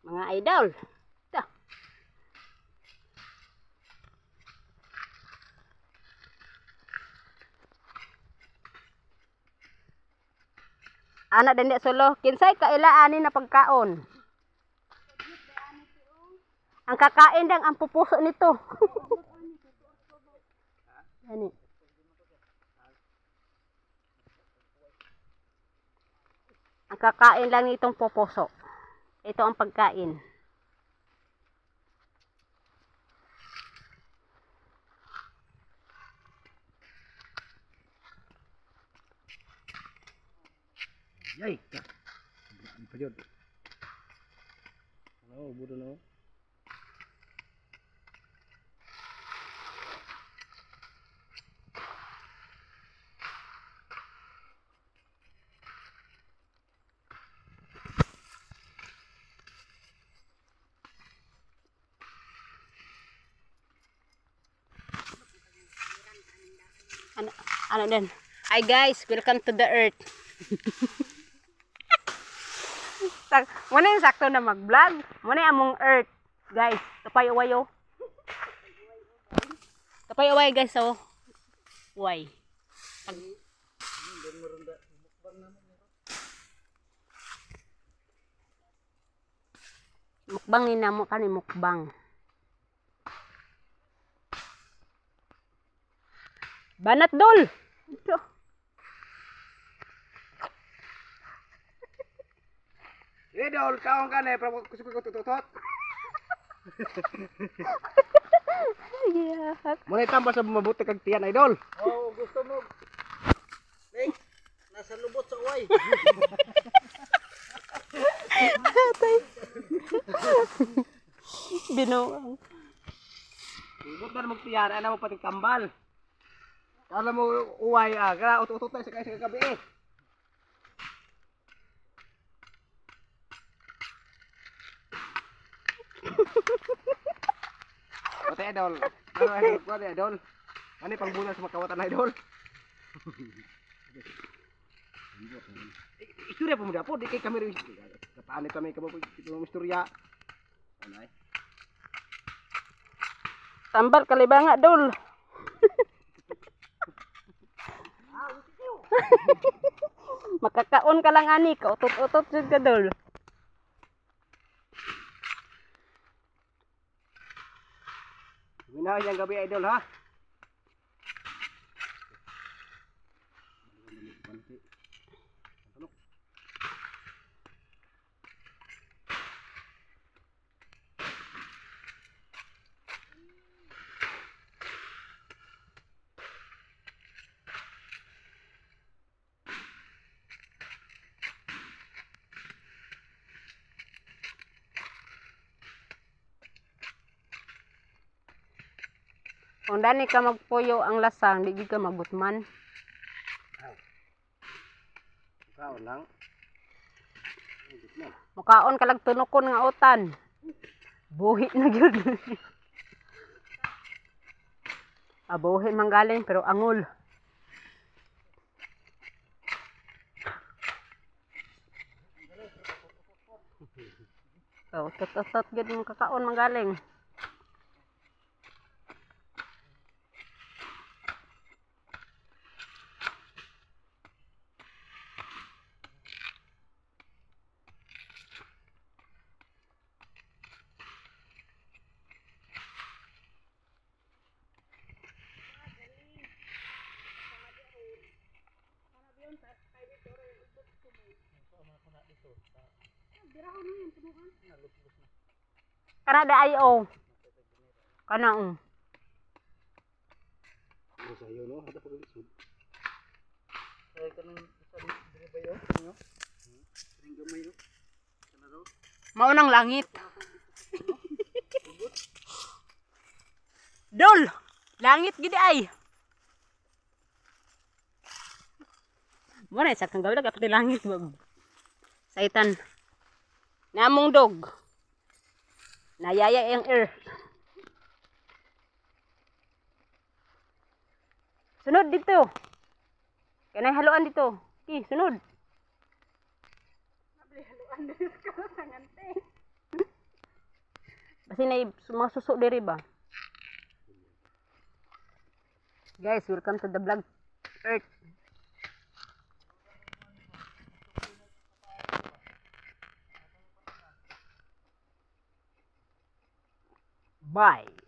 Mga idol. Ito. Anak din solo. Kinsay kailaanin na pagkaon. Ang kakain lang ang pupuso nito. Ani. Ang kakain lang nitong pupuso. Ito ang pagkain. Yay! Ano pa yun? Ano, budo na. Ano din? Hi guys, welcome to the earth. Muna yung sakto na mag-vlog. Muna yung among earth. Guys, tapay-uway oh. Tapay-uway guys oh. Uway. Mukbang ni namo kani mukbang. Banat dol. Ito. Idol, kaon ka na, pero gusto ko tututot. Yeah. Muna itambal sa mabuti kag tiyan, idol. Oh, gusto mo. Hey, nasa lubot sa uway. Binuang. Lubot na magtiyan, ano mo pati kambal. Kala mo uway kaya utot na sa gabi eh. Ote idol. Ano idol ko idol? Ano pang bulan sa makawatan idol? Istorya pa mo dapo, di kay kami rin. Kapaano kami kamo istorya. Anay. Tambal kalibanga dol. Makakaon ka lang ani, kautot-utot jud ka dol. Minaw yang gabi idol ha. Kung dani ka magpuyo ang lasang, di ka magutman. Kaon lang. Mukaon ka lang tunokon nga utan. Buhi na gyud. Buhi manggaling pero angol. Oh, tot-tot gyud mong kakaon manggaling. Kana da ayo. Kana Sayo no, hada pag isud. Ay, kanang isa dire ba yo? Ano? Ring gamay yo. Kana daw? maunang langit. Dol, langit gid ay. Mo na sa kang gawin kapati langit bag. Saitan. Namong dog. Nayaya ang earth. Sunod dito. Kanay haluan dito. Sunod. Haluan dito ka sa ngante. Kasi na mga suso diri ba? Guys, welcome to the vlog Earth. Bye.